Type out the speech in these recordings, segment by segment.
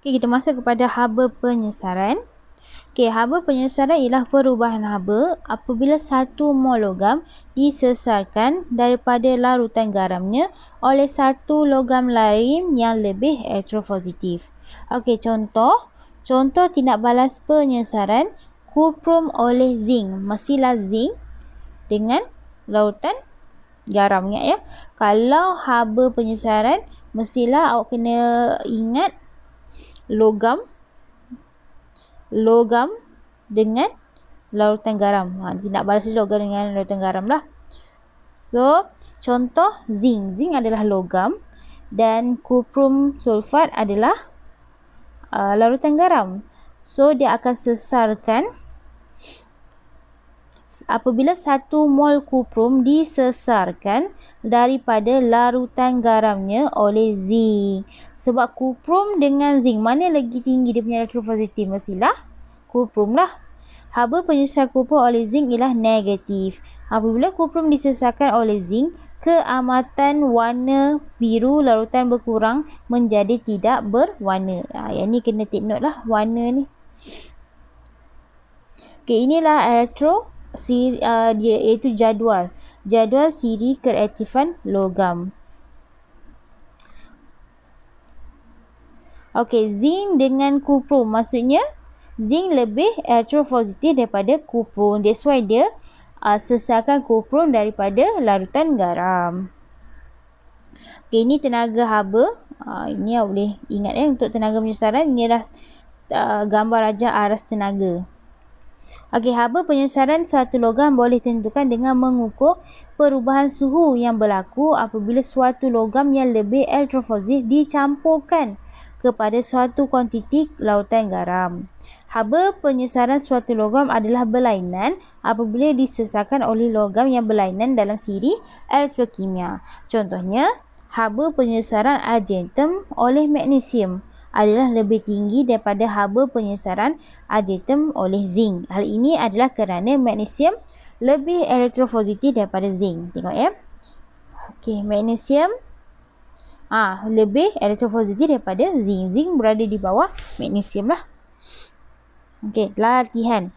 Okey, kita masuk kepada haba penyesaran. Okey, haba penyesaran ialah perubahan haba apabila satu mol logam disesarkan daripada larutan garamnya oleh satu logam lain yang lebih elektropositif. Okey, contoh tindak balas penyesaran kuprum oleh zinc. Mestilah zinc dengan larutan garam, ingat ya. Kalau haba penyesaran, mestilah awak kena ingat logam dengan larutan garam. Tindak balas logam dengan larutan garam lah. So, contoh zinc. Zinc adalah logam dan kuprum sulfat adalah larutan garam. So, dia akan sesarkan apabila satu mol kuprum disesarkan daripada larutan garamnya oleh zinc. Sebab kuprum dengan zinc, mana lagi tinggi dia punya elektropositif? Mestilah kuprum lah. Haba penyesaran kuprum oleh zinc ialah negatif. Apabila kuprum disesarkan oleh zinc, keamatan warna biru larutan berkurang menjadi tidak berwarna. Yang ni kena take note lah warna ni. Okay, inilah dia iaitu jadual siri kereaktifan logam. Okey, zinc dengan kuprum, maksudnya zinc lebih elektropositif daripada kuprum. That's why dia sesarkan kuprum daripada larutan garam. Okey, ini tenaga haba. Ini awak boleh ingat untuk tenaga penyesaran. Ini adalah gambar rajah aras tenaga. Okey, haba penyesaran suatu logam boleh ditentukan dengan mengukur perubahan suhu yang berlaku apabila suatu logam yang lebih elektropositif dicampurkan kepada suatu kuantiti lautan garam. Haba penyesaran suatu logam adalah berlainan apabila disesarkan oleh logam yang berlainan dalam siri elektrokimia. Contohnya, haba penyesaran argentum oleh magnesium adalah lebih tinggi daripada haba penyesaran argentum oleh zinc. Hal ini adalah kerana magnesium lebih elektropositif daripada zinc. Tengok ya. Okey, magnesium lebih elektropositif daripada zinc. Zinc berada di bawah magnesium lah. Okey, latihan.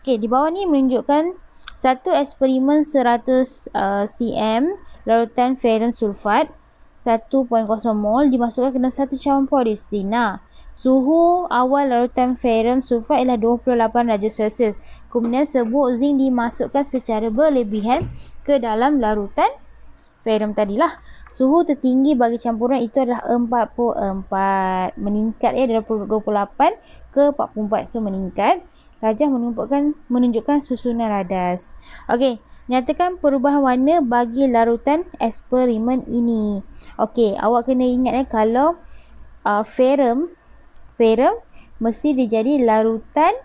Okey, di bawah ni menunjukkan satu eksperimen 100 cm larutan ferrum sulfat 1.0 mol dimasukkan ke dalam satu cawan polistiren. Suhu awal larutan ferrum sulfat ialah 28 darjah Celsius. Kemudian serbuk zinc dimasukkan secara berlebihan ke dalam larutan ferrum tadilah. Suhu tertinggi bagi campuran itu adalah 44. Meningkat dari 28 ke 44. So meningkat. Rajah menunjukkan susunan radas. Okey. Nyatakan perubahan warna bagi larutan eksperimen ini. Okey, awak kena ingat kalau ferrum mesti dia jadi larutan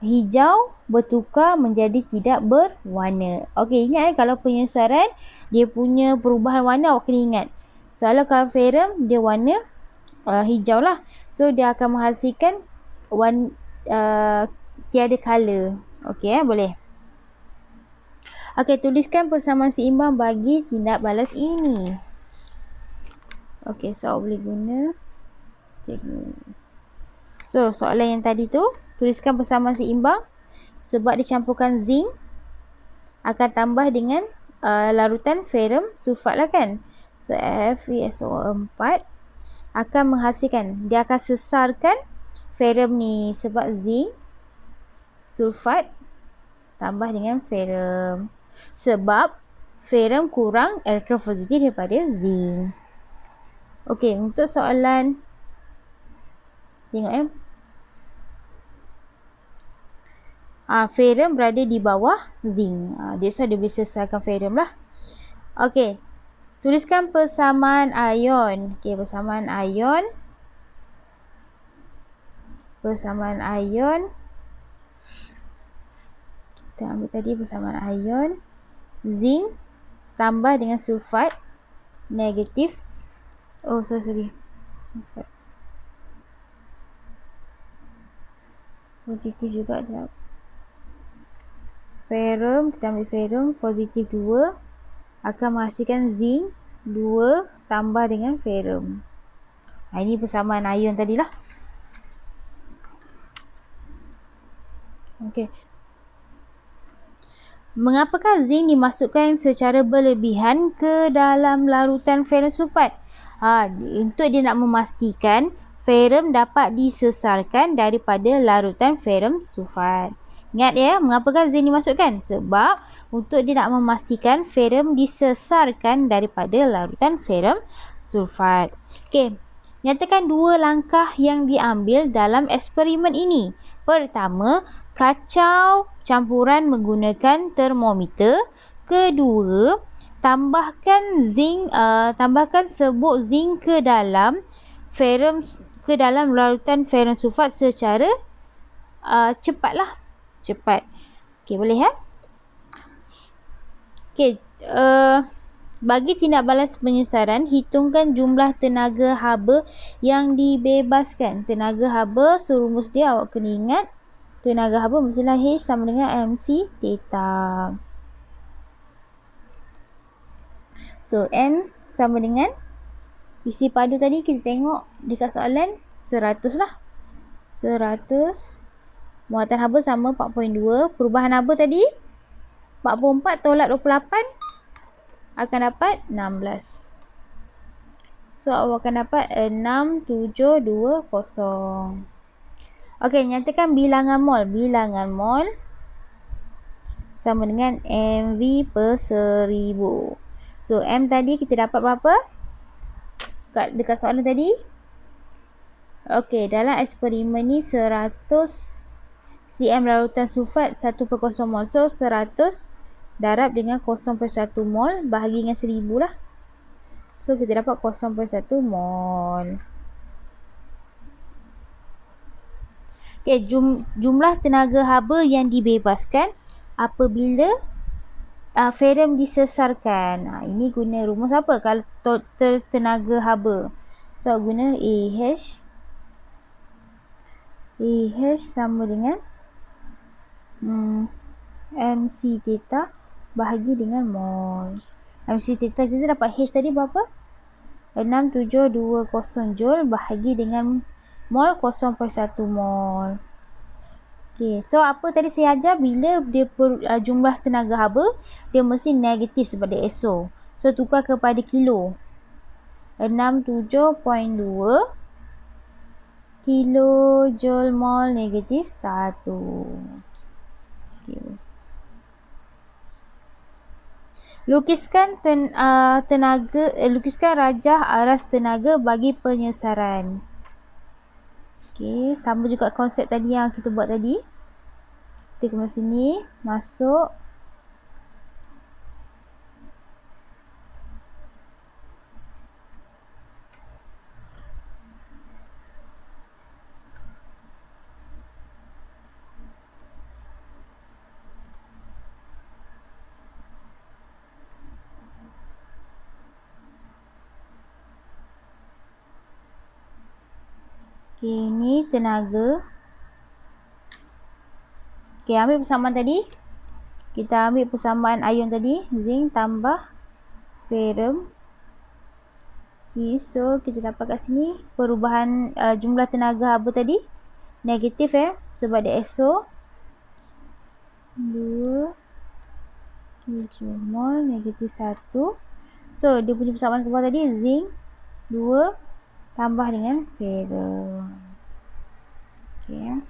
hijau bertukar menjadi tidak berwarna. Okey, ingat kalau penyesaran dia punya perubahan warna awak kena ingat. Soalnya kalau ferrum dia warna hijau lah. So dia akan menghasilkan tiada color. Okey, boleh. Okey, tuliskan persamaan seimbang bagi tindak balas ini. Okey, so boleh guna. So, soalan yang tadi tu, tuliskan persamaan seimbang sebab dicampurkan zinc akan tambah dengan larutan ferrum sulfat lah kan. So, FeSO4 akan menghasilkan, dia akan sesarkan ferrum ni sebab zinc sulfat tambah dengan ferrum. Sebab ferrum kurang elektropositif daripada zinc. Okey, untuk soalan tengok ya. Ferrum berada di bawah zinc. Dia boleh sesarkan ferrum lah. Okey. Tuliskan persamaan ion. Okey, persamaan ion. Kita ambil tadi persamaan ion. Zinc tambah dengan sulfat negatif. Oh, sorry. Positif juga dah. Ferrum, kita ambil ferrum positif 2 akan menghasilkan zinc 2 tambah dengan ferrum. Ini persamaan ion tadilah. Okey. Mengapakah zinc dimasukkan secara berlebihan ke dalam larutan ferrum sulfat? Untuk dia nak memastikan ferrum dapat disesarkan daripada larutan ferrum sulfat. Ingat ya, mengapakah zinc dimasukkan? Sebab untuk dia nak memastikan ferrum disesarkan daripada larutan ferrum sulfat. Okey, nyatakan 2 langkah yang diambil dalam eksperimen ini. Pertama, kacau campuran menggunakan termometer. Kedua, tambahkan serbuk zinc ke dalam larutan ferrum sulfat secara cepat. Okey, boleh ya? Okey, bagi tindak balas penyesaran, hitungkan jumlah tenaga haba yang dibebaskan. Tenaga haba, rumus dia awak kena ingat. Tenaga haba mestilah H sama dengan MC theta. So, M sama dengan isi padu tadi kita tengok dekat soalan 100 lah. 100. Muatan haba sama 4.2. Perubahan haba tadi 44 tolak 28 akan dapat 16. So, awak akan dapat 6720. Okey, nyatakan bilangan mol. Bilangan mol sama dengan MV per 1000. So, M tadi kita dapat berapa? Dekat soalan tadi. Okey, dalam eksperimen ni 100 cm larutan sulfat 1/0 mol. So, 100 darab dengan 0.1 mol bahagi dengan 1000 lah. So, kita dapat 0.1 mol. Okey, jumlah tenaga haba yang dibebaskan apabila ferrum disesarkan. Ini guna rumus apa kalau total tenaga haba? So, guna AH sama dengan MC theta bahagi dengan mol. MC theta kita dapat H tadi berapa? 6720 joule bahagi dengan mol 0.1 mol. Okey, so apa tadi saya ajar, bila dia jumlah tenaga haba dia mesti negatif sebab dia SO. So tukar kepada kilo. 67.2 kilojoule mol negatif 1. Okay. Lukiskan rajah aras tenaga bagi penyesaran. Okey, sama juga konsep tadi yang kita buat tadi. Kita ke sini, masuk. Okey, ini tenaga. Okey, ambil persamaan tadi. Kita ambil persamaan ion tadi. Zinc tambah ferrum. Okay, so kita dapat kat sini perubahan jumlah tenaga haba tadi. Negatif sebab dia SO. 2 mol negatif 1. So, dia punya persamaan ke bawah tadi. Zinc 2 tambah dengan ferrum. Okay.